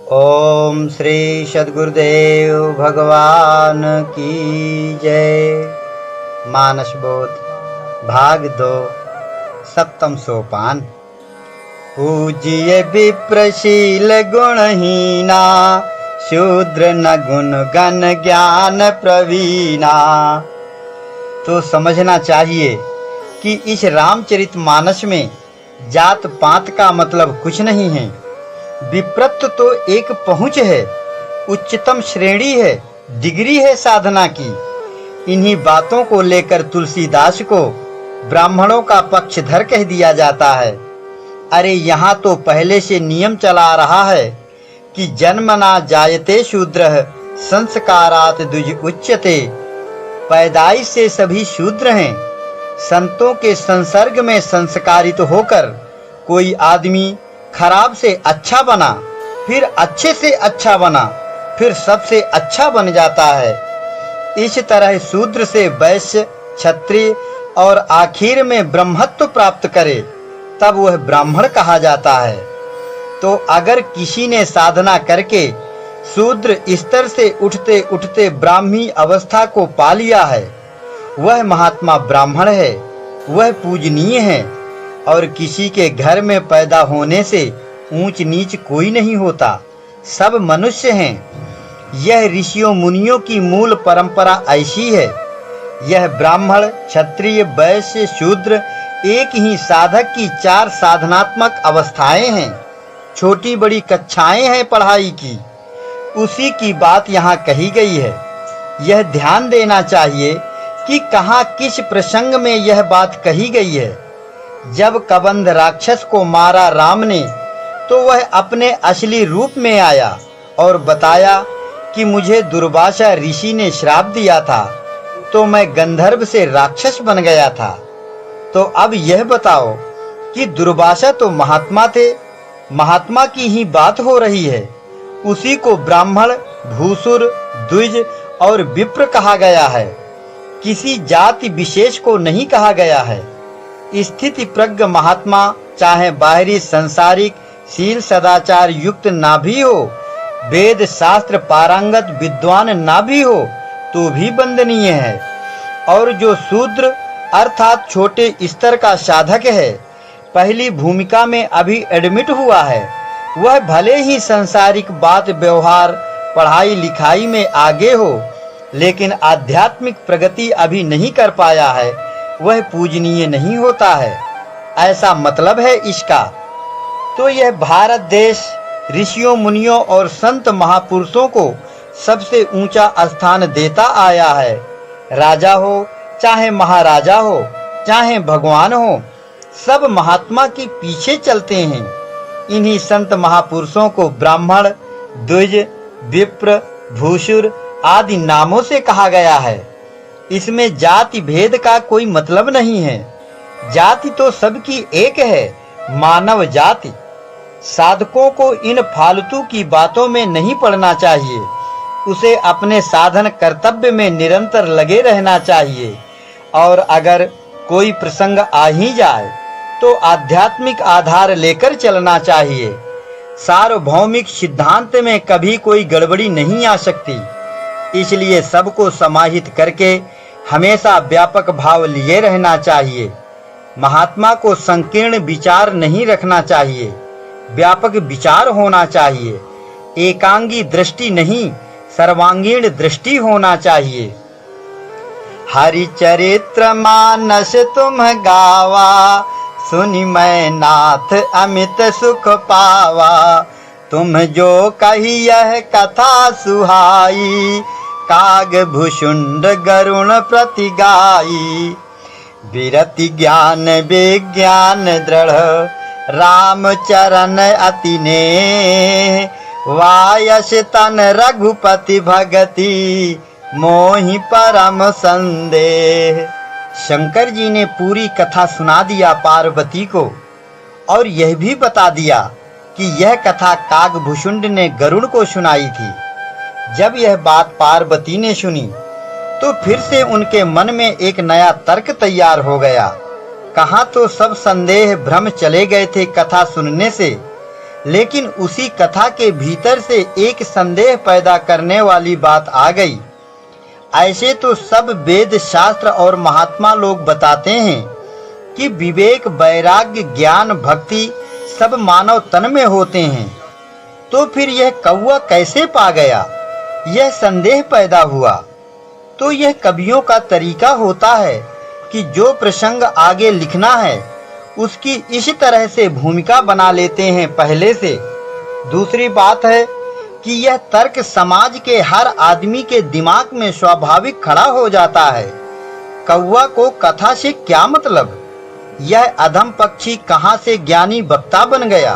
ओम श्री सद्गुरुदेव भगवान की जय। मानस बोध भाग 2 सप्तम सोपान। पूज्य विप्रशील गुणहीना, शूद्र न गुण गण ज्ञान प्रवीणा। तो समझना चाहिए कि इस रामचरितमानस में जात पात का मतलब कुछ नहीं है। विप्रत्व तो एक पहुंच है, उच्चतम श्रेणी है, डिग्री है साधना की। इन्हीं बातों को लेकर तुलसीदास को ब्राह्मणों का पक्षधर कह दिया जाता है। अरे यहाँ तो पहले से नियम चला रहा है कि जन्मना जायते शूद्रः संस्कारात् द्विज उच्यते। पैदाइश से सभी शूद्र हैं। संतों के संसर्ग में संस्कारित होकर कोई आदमी खराब से अच्छा बना, फिर अच्छे से अच्छा बना, फिर सबसे अच्छा बन जाता है। इस तरह शूद्र से वैश्य, क्षत्रिय और आखिर में ब्रह्मत्व प्राप्त करे तब वह ब्राह्मण कहा जाता है। तो अगर किसी ने साधना करके शूद्र स्तर से उठते उठते ब्राह्मी अवस्था को पा लिया है, वह महात्मा ब्राह्मण है, वह पूजनीय है। और किसी के घर में पैदा होने से ऊंच नीच कोई नहीं होता, सब मनुष्य हैं। यह ऋषियों मुनियों की मूल परंपरा ऐसी है। यह ब्राह्मण, क्षत्रिय, वैश्य, शूद्र एक ही साधक की 4 साधनात्मक अवस्थाएं हैं। छोटी बड़ी कक्षाएं हैं पढ़ाई की, उसी की बात यहाँ कही गई है। यह ध्यान देना चाहिए कि कहाँ किस प्रसंग में यह बात कही गई है। जब कबंध राक्षस को मारा राम ने तो वह अपने असली रूप में आया और बताया कि मुझे दुर्वासा ऋषि ने श्राप दिया था तो मैं गंधर्व से राक्षस बन गया था। तो अब यह बताओ कि दुर्वासा तो महात्मा थे, महात्मा की ही बात हो रही है। उसी को ब्राह्मण, भूसुर, द्विज और विप्र कहा गया है, किसी जाति विशेष को नहीं कहा गया है। स्थिति प्रज्ञ महात्मा चाहे बाहरी संसारिक शील सदाचार युक्त ना भी हो, वेद शास्त्र पारंगत विद्वान ना भी हो, तो भी वंदनीय है। और जो शूद्र अर्थात छोटे स्तर का साधक है, पहली भूमिका में अभी एडमिट हुआ है, वह भले ही सांसारिक बात व्यवहार पढ़ाई लिखाई में आगे हो, लेकिन आध्यात्मिक प्रगति अभी नहीं कर पाया है, वह पूजनीय नहीं होता है। ऐसा मतलब है इसका। तो यह भारत देश ऋषियों मुनियों और संत महापुरुषों को सबसे ऊंचा स्थान देता आया है। राजा हो चाहे महाराजा हो चाहे भगवान हो, सब महात्मा के पीछे चलते हैं। इन्हीं संत महापुरुषों को ब्राह्मण, द्विज, विप्र, भूसुर आदि नामों से कहा गया है। इसमें जाति भेद का कोई मतलब नहीं है। जाति तो सबकी एक है, मानव जाति। साधकों को इन फालतू की बातों में नहीं पड़ना चाहिए। उसे अपने साधन कर्तव्य में निरंतर लगे रहना चाहिए। और अगर कोई प्रसंग आ ही जाए तो आध्यात्मिक आधार लेकर चलना चाहिए। सार्वभौमिक सिद्धांत में कभी कोई गड़बड़ी नहीं आ सकती। इसलिए सबको समाहित करके हमेशा व्यापक भाव लिए रहना चाहिए। महात्मा को संकीर्ण विचार नहीं रखना चाहिए, व्यापक विचार होना चाहिए। एकांगी दृष्टि नहीं, सर्वांगीण दृष्टि होना चाहिए। हरि चरित्र मानस तुम गावा, सुनि मैं नाथ अमित सुख पावा। तुम जो कही यह कथा सुहाई, काग भुषुंड गरुण प्रति गाई। विरति ज्ञान विज्ञान दृढ़, राम चरण अति नेह। वायस तन रघुपति भगति, मोहि परम संदेह। शंकर जी ने पूरी कथा सुना दिया पार्वती को, और यह भी बता दिया कि यह कथा कागभूषुंड ने गरुड़ को सुनाई थी। जब यह बात पार्वती ने सुनी तो फिर से उनके मन में एक नया तर्क तैयार हो गया। कहाँ तो सब संदेह भ्रम चले गए थे कथा सुनने से, लेकिन उसी कथा के भीतर से एक संदेह पैदा करने वाली बात आ गई। ऐसे तो सब वेद शास्त्र और महात्मा लोग बताते हैं कि विवेक, वैराग्य, ज्ञान, भक्ति सब मानव तन में होते हैं, तो फिर यह कौवा कैसे पा गया? यह संदेह पैदा हुआ। तो यह कवियों का तरीका होता है कि जो प्रसंग आगे लिखना है उसकी इस तरह से भूमिका बना लेते हैं पहले से। दूसरी बात है कि यह तर्क समाज के हर आदमी के दिमाग में स्वाभाविक खड़ा हो जाता है। कौवा को कथा से क्या मतलब? यह अधम पक्षी कहाँ से ज्ञानी वक्ता बन गया?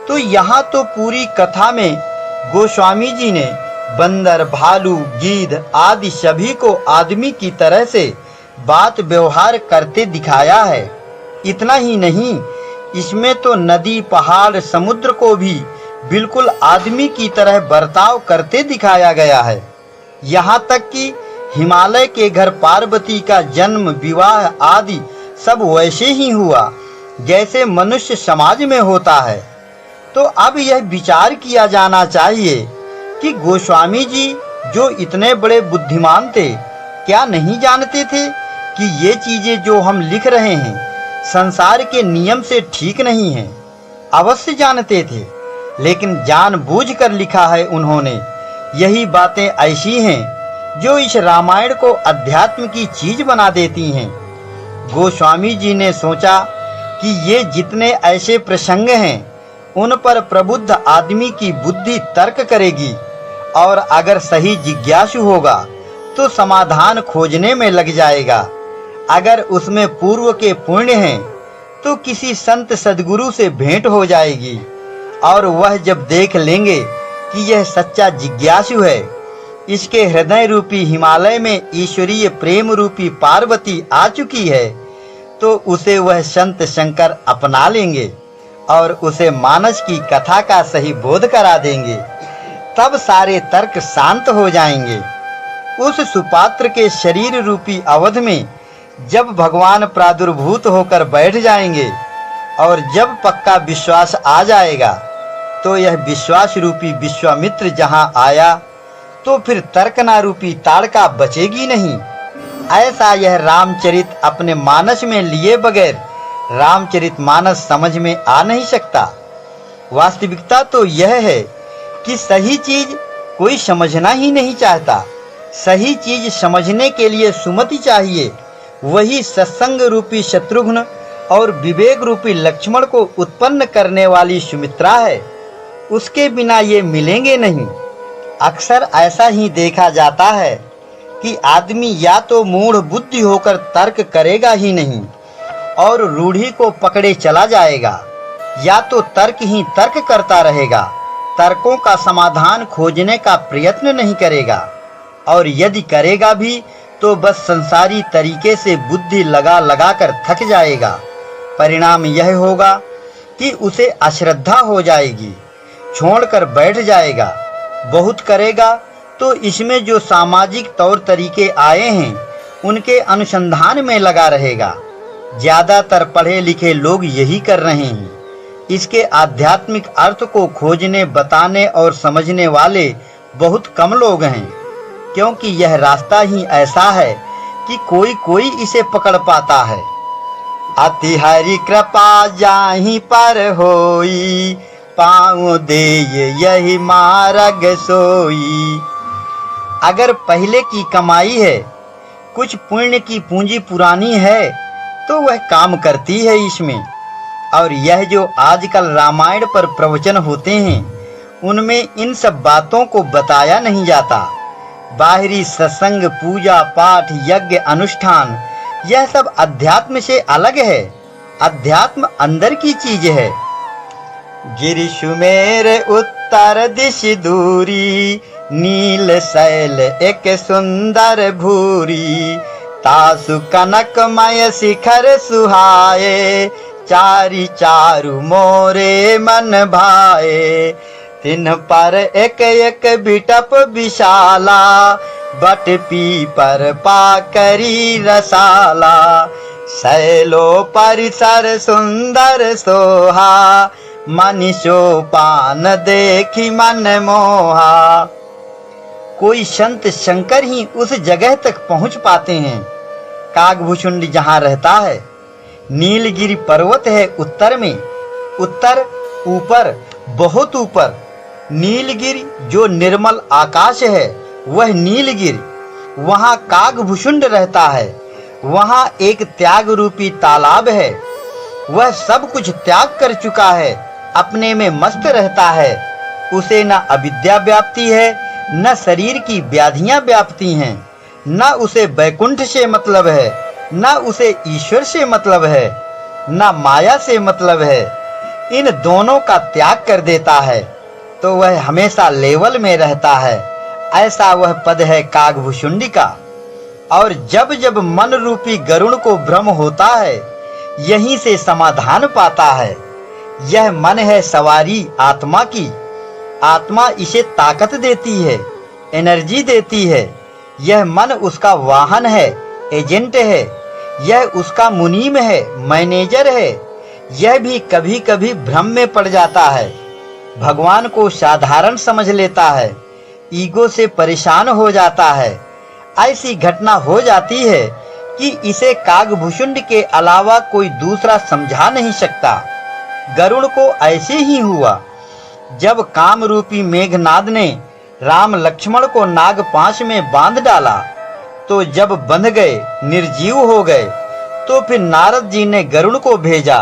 तो यहाँ तो पूरी कथा में गोस्वामी जी ने बंदर, भालू, गीध आदि सभी को आदमी की तरह से बात व्यवहार करते दिखाया है। इतना ही नहीं, इसमें तो नदी, पहाड़, समुद्र को भी बिल्कुल आदमी की तरह बर्ताव करते दिखाया गया है। यहाँ तक कि हिमालय के घर पार्वती का जन्म, विवाह आदि सब वैसे ही हुआ जैसे मनुष्य समाज में होता है। तो अब यह विचार किया जाना चाहिए कि गोस्वामी जी जो इतने बड़े बुद्धिमान थे, क्या नहीं जानते थे कि ये चीजें जो हम लिख रहे हैं संसार के नियम से ठीक नहीं है? अवश्य जानते थे, लेकिन जानबूझकर लिखा है उन्होंने। यही बातें ऐसी हैं जो इस रामायण को अध्यात्म की चीज बना देती हैं। गोस्वामी जी ने सोचा कि ये जितने ऐसे प्रसंग हैं उन पर प्रबुद्ध आदमी की बुद्धि तर्क करेगी, और अगर सही जिज्ञासु होगा तो समाधान खोजने में लग जाएगा। अगर उसमें पूर्व के पुण्य हैं तो किसी संत सद्गुरु से भेंट हो जाएगी, और वह जब देख लेंगे कि यह सच्चा जिज्ञासु है, इसके हृदय रूपी हिमालय में ईश्वरीय प्रेम रूपी पार्वती आ चुकी है, तो उसे वह संत शंकर अपना लेंगे और उसे मानस की कथा का सही बोध करा देंगे। तब सारे तर्क शांत हो जाएंगे। उस सुपात्र के शरीर रूपी अवध में जब भगवान प्रादुर्भूत होकर बैठ जाएंगे और जब पक्का विश्वास आ जाएगा, तो यह विश्वास रूपी विश्वामित्र जहां आया तो फिर तर्कना रूपी ताड़का बचेगी नहीं। ऐसा यह रामचरित अपने मानस में लिए बगैर रामचरित मानस समझ में आ नहीं सकता। वास्तविकता तो यह है कि सही चीज कोई समझना ही नहीं चाहता। सही चीज समझने के लिए सुमति चाहिए। वही सत्संग रूपी शत्रुघ्न और विवेक रूपी लक्ष्मण को उत्पन्न करने वाली सुमित्रा है। उसके बिना ये मिलेंगे नहीं। अक्सर ऐसा ही देखा जाता है कि आदमी या तो मूढ़ बुद्धि होकर तर्क करेगा ही नहीं और रूढ़ी को पकड़े चला जाएगा, या तो तर्क ही तर्क करता रहेगा, तर्कों का समाधान खोजने का प्रयत्न नहीं करेगा, और यदि करेगा भी तो बस संसारी तरीके से बुद्धि लगा लगा कर थक जाएगा। परिणाम यह होगा कि उसे अश्रद्धा हो जाएगी, छोड़कर बैठ जाएगा। बहुत करेगा तो इसमें जो सामाजिक तौर तरीके आए हैं उनके अनुसंधान में लगा रहेगा। ज्यादातर पढ़े लिखे लोग यही कर रहे हैं। इसके आध्यात्मिक अर्थ को खोजने, बताने और समझने वाले बहुत कम लोग हैं, क्योंकि यह रास्ता ही ऐसा है कि कोई कोई इसे पकड़ पाता है। अति हरि कृपा जाहि पर होई, पाँव दे यही मार्ग सोई। अगर पहले की कमाई है, कुछ पुण्य की पूंजी पुरानी है, तो वह काम करती है इसमें। और यह जो आजकल रामायण पर प्रवचन होते हैं उनमें इन सब बातों को बताया नहीं जाता। बाहरी सत्संग, पूजा पाठ, यज्ञ अनुष्ठान, यह सब अध्यात्म से अलग है। अध्यात्म अंदर की चीज है। गिरि सुमेर उत्तर दिश दूरी, नील शैल एक सुंदर भूरी। तासु कनकमय शिखर सुहाए, चारि चारु मोरे मन भाए। तिन पर एक एक बिटप विशाला, बट पीपर पाकरी रसाला। शैलो परिसर सुंदर सोहा, मनीषो पान देखी मन मोहा। कोई संत शंकर ही उस जगह तक पहुंच पाते हैं। कागभूषुंडी जहां रहता है, नीलगिरी पर्वत है उत्तर में, उत्तर ऊपर, बहुत ऊपर। नीलगिरी जो निर्मल आकाश है वह नीलगिरी, वहां कागभूषुंड रहता है। वहां एक त्याग रूपी तालाब है, वह सब कुछ त्याग कर चुका है, अपने में मस्त रहता है। उसे न अविद्या व्याप्ति है, न शरीर की व्याधियां व्याप्ति हैं, न उसे वैकुंठ से मतलब है, न उसे ईश्वर से मतलब है, न माया से मतलब है। इन दोनों का त्याग कर देता है तो वह हमेशा लेवल में रहता है। ऐसा वह पद है कागभूषुंडी का। और जब जब मन रूपी गरुड़ को भ्रम होता है, यहीं से समाधान पाता है। यह मन है सवारी आत्मा की, आत्मा इसे ताकत देती है, एनर्जी देती है। यह मन उसका वाहन है, एजेंट है। यह उसका मुनीम है, मैनेजर है। यह भी कभी कभी भ्रम में पड़ जाता है, भगवान को साधारण समझ लेता है, ईगो से परेशान हो जाता है। ऐसी घटना हो जाती है कि इसे कागभूषुंड के अलावा कोई दूसरा समझा नहीं सकता। गरुड़ को ऐसे ही हुआ। जब काम रूपी मेघनाद ने राम लक्ष्मण को नागपाश में बांध डाला, तो जब बंध गए, निर्जीव हो गए, तो फिर नारद जी ने गरुड़ को भेजा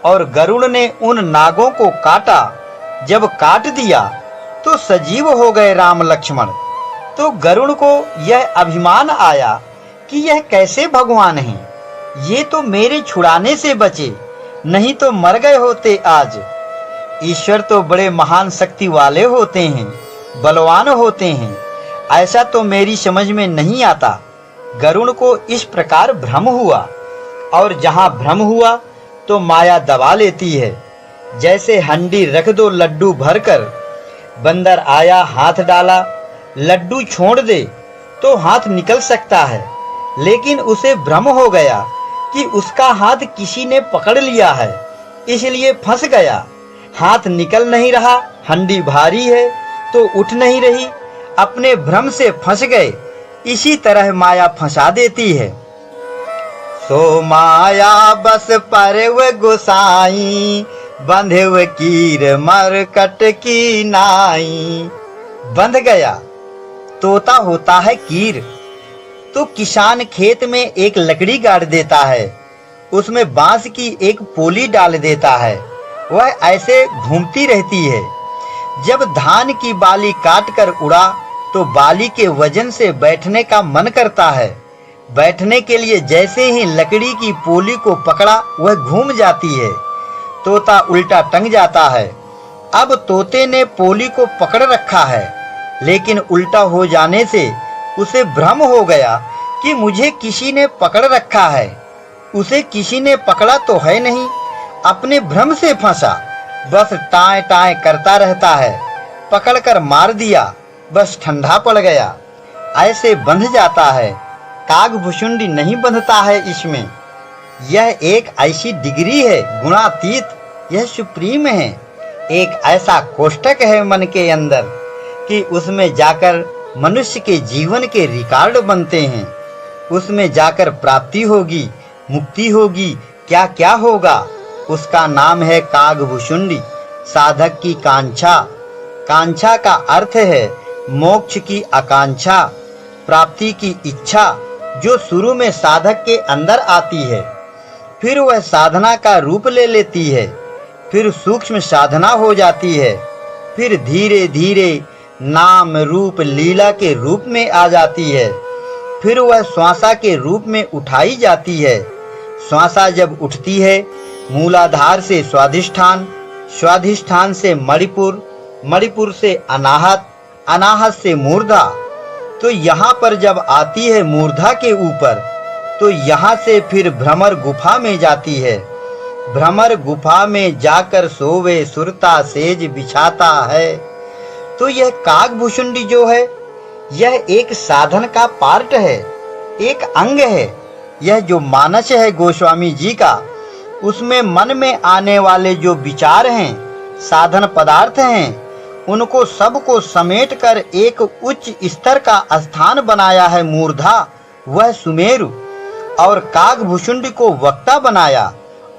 और गरुड़ ने उन नागों को काटा। जब काट दिया तो सजीव हो गए राम लक्ष्मण। तो गरुड़ को यह अभिमान आया कि यह कैसे भगवान हैं, ये तो मेरे छुड़ाने से बचे, नहीं तो मर गए होते आज। ईश्वर तो बड़े महान शक्ति वाले होते हैं, बलवान होते हैं, ऐसा तो मेरी समझ में नहीं आता। गरुड़ को इस प्रकार भ्रम हुआ, और जहां भ्रम हुआ तो माया दबा लेती है। जैसे हंडी रख दो लड्डू भरकर, बंदर आया हाथ डाला, लड्डू छोड़ दे तो हाथ निकल सकता है, लेकिन उसे भ्रम हो गया कि उसका हाथ किसी ने पकड़ लिया है, इसलिए फंस गया। हाथ निकल नहीं रहा, हंडी भारी है तो उठ नहीं रही, अपने भ्रम से फंस गए। इसी तरह माया फंसा देती है। सो माया बस परव गोसाई, बंधेव कीर मरकट की नाई। बंध गया। तोता होता है कीर, तो किसान खेत में एक लकड़ी गाड़ देता है, उसमें बांस की एक पोली डाल देता है, वह ऐसे घूमती रहती है। जब धान की बाली काट कर उड़ा तो बाली के वजन से बैठने का मन करता है। बैठने के लिए जैसे ही लकड़ी की पोली को पकड़ा, वह घूम जाती है। तोता उल्टा टंग जाता है। अब तोते ने पोली को पकड़ रखा है, लेकिन उल्टा हो जाने से उसे भ्रम हो गया कि मुझे किसी ने पकड़ रखा है। उसे किसी ने पकड़ा तो है नहीं, अपने भ्रम से फंसा, बस टाएं टाएं करता रहता है। पकड़कर मार दिया, बस ठंडा पड़ गया। ऐसे बंध जाता है। कागभूषुंडी नहीं बंधता है इसमें। यह एक ऐसी डिग्री है गुणातीत, यह सुप्रीम है। एक ऐसा कोष्ठक है मन के अंदर कि उसमें जाकर मनुष्य के जीवन के रिकॉर्ड बनते हैं। उसमें जाकर प्राप्ति होगी, मुक्ति होगी, क्या क्या होगा। उसका नाम है कागभूषुंडी, साधक की कांक्षा। कांक्षा का अर्थ है मोक्ष की आकांक्षा, प्राप्ति की इच्छा, जो शुरू में साधक के अंदर आती है, फिर वह साधना का रूप ले लेती है, फिर सूक्ष्म साधना हो जाती है, फिर धीरे धीरे नाम रूप लीला के रूप में आ जाती है, फिर वह श्वासा के रूप में उठाई जाती है। श्वासा जब उठती है, मूलाधार से स्वाधिष्ठान, स्वाधिष्ठान से मणिपुर, मणिपुर से अनाहत, अनाहत से मूर्धा, तो यहाँ पर जब आती है मूर्धा के ऊपर, तो यहाँ से फिर भ्रमर गुफा में जाती है। भ्रमर गुफा में जाकर सोवे सुरता सेज बिछाता है। तो यह कागभूषुंडी जो है, यह एक साधन का पार्ट है, एक अंग है। यह जो मानस है गोस्वामी जी का, उसमें मन में आने वाले जो विचार हैं, साधन पदार्थ हैं, उनको सबको समेटकर एक उच्च स्तर का स्थान बनाया है मूर्धा, वह सुमेरु, और कागभूषुंड को वक्ता बनाया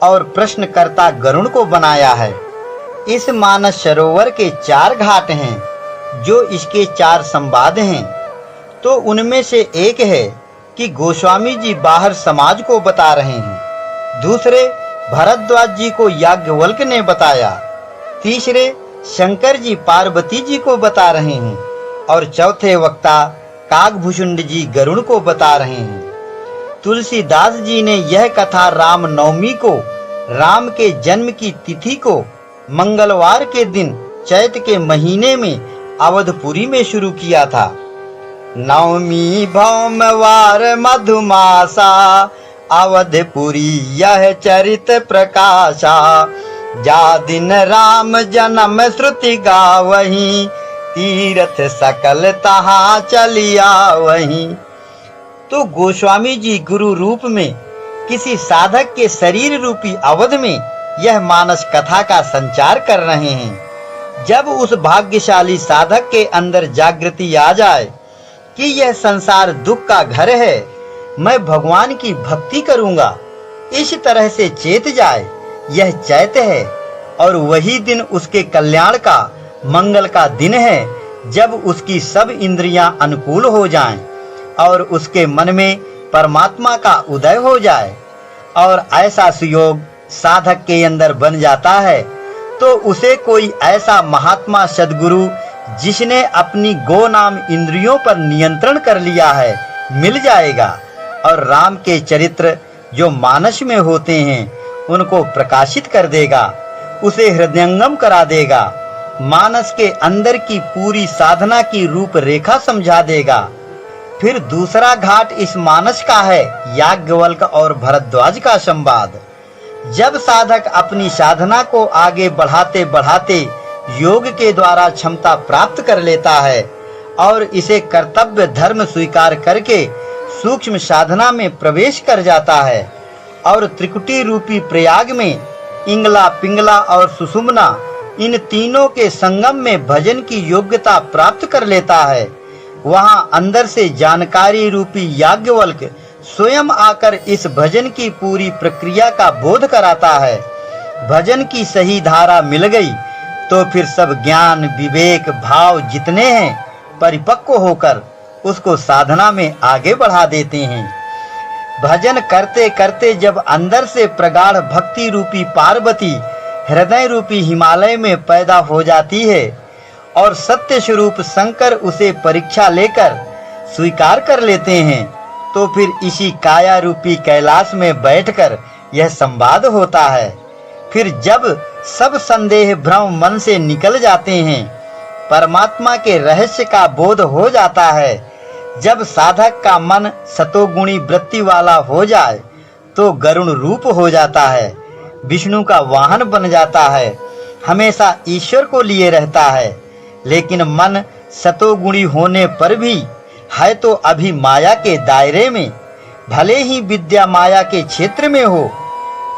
और प्रश्नकर्ता गरुण को बनाया है। इस मानस सरोवर के 4 घाट हैं, जो इसके 4 संवाद हैं। तो उनमें से एक है कि गोस्वामी जी बाहर समाज को बता रहे हैं, दूसरे भरद्वाज जी को याज्ञवल्क्य ने बताया, तीसरे शंकर जी पार्वती जी को बता रहे हैं, और चौथे वक्ता कागभूषुंड जी गरुण को बता रहे हैं। तुलसीदास जी ने यह कथा राम नवमी को, राम के जन्म की तिथि को, मंगलवार के दिन चैत के महीने में अवधपुरी में शुरू किया था। नवमी भौमवार मधुमासा, अवधपुरी यह चरित प्रकाशा। जा दिन राम जन्म श्रुति गावहीं, तीर्थ सकल तहाँ चलिया वहीं। तो गोस्वामी जी गुरु रूप में किसी साधक के शरीर रूपी अवध में यह मानस कथा का संचार कर रहे हैं। जब उस भाग्यशाली साधक के अंदर जागृति आ जाए कि यह संसार दुख का घर है, मैं भगवान की भक्ति करूंगा, इस तरह से चेत जाए, यह चैत है, और वही दिन उसके कल्याण का, मंगल का दिन है, जब उसकी सब इंद्रियां अनुकूल हो जाएं और उसके मन में परमात्मा का उदय हो जाए, और ऐसा सुयोग साधक के अंदर बन जाता है, तो उसे कोई ऐसा महात्मा सद्गुरु जिसने अपनी गो नाम इंद्रियों पर नियंत्रण कर लिया है, मिल जाएगा, और राम के चरित्र जो मानस में होते हैं उनको प्रकाशित कर देगा, उसे हृदयंगम करा देगा, मानस के अंदर की पूरी साधना की रूपरेखा समझा देगा। फिर दूसरा घाट इस मानस का है याज्ञवल्क्य और भरद्वाज का संवाद। जब साधक अपनी साधना को आगे बढ़ाते बढ़ाते योग के द्वारा क्षमता प्राप्त कर लेता है और इसे कर्तव्य धर्म स्वीकार करके सूक्ष्म साधना में प्रवेश कर जाता है, और त्रिकुटी रूपी प्रयाग में इंगला, पिंगला और सुषुम्ना, इन तीनों के संगम में भजन की योग्यता प्राप्त कर लेता है, वहां अंदर से जानकारी रूपी याज्ञवल्क्य स्वयं आकर इस भजन की पूरी प्रक्रिया का बोध कराता है। भजन की सही धारा मिल गई तो फिर सब ज्ञान, विवेक, भाव जितने हैं परिपक्व होकर उसको साधना में आगे बढ़ा देते हैं। भजन करते करते जब अंदर से प्रगाढ़ भक्ति रूपी पार्वती हृदय रूपी हिमालय में पैदा हो जाती है और सत्य स्वरूप शंकर उसे परीक्षा लेकर स्वीकार कर लेते हैं, तो फिर इसी काया रूपी कैलाश में बैठकर यह संवाद होता है। फिर जब सब संदेह भ्रम मन से निकल जाते हैं, परमात्मा के रहस्य का बोध हो जाता है, जब साधक का मन सतोगुणी वृत्ति वाला हो जाए तो गरुण रूप हो जाता है, विष्णु का वाहन बन जाता है, हमेशा ईश्वर को लिए रहता है। लेकिन मन सतोगुणी होने पर भी है तो अभी माया के दायरे में, भले ही विद्या माया के क्षेत्र में हो।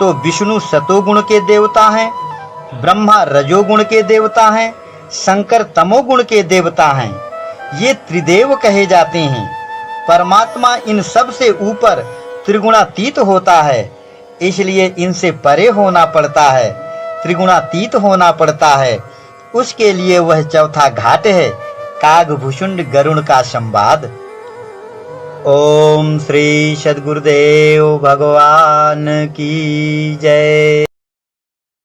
तो विष्णु सतोगुण के देवता हैं, ब्रह्मा रजोगुण के देवता हैं, शंकर तमोगुण के देवता हैं। ये त्रिदेव कहे जाते हैं। परमात्मा इन सब से ऊपर त्रिगुणातीत होता है, इसलिए इनसे परे होना पड़ता है, त्रिगुणातीत होना पड़ता है। उसके लिए वह चौथा घाट है कागभूषुंड गरुण का संवाद। ओम श्री सद्गुरुदेव भगवान की जय।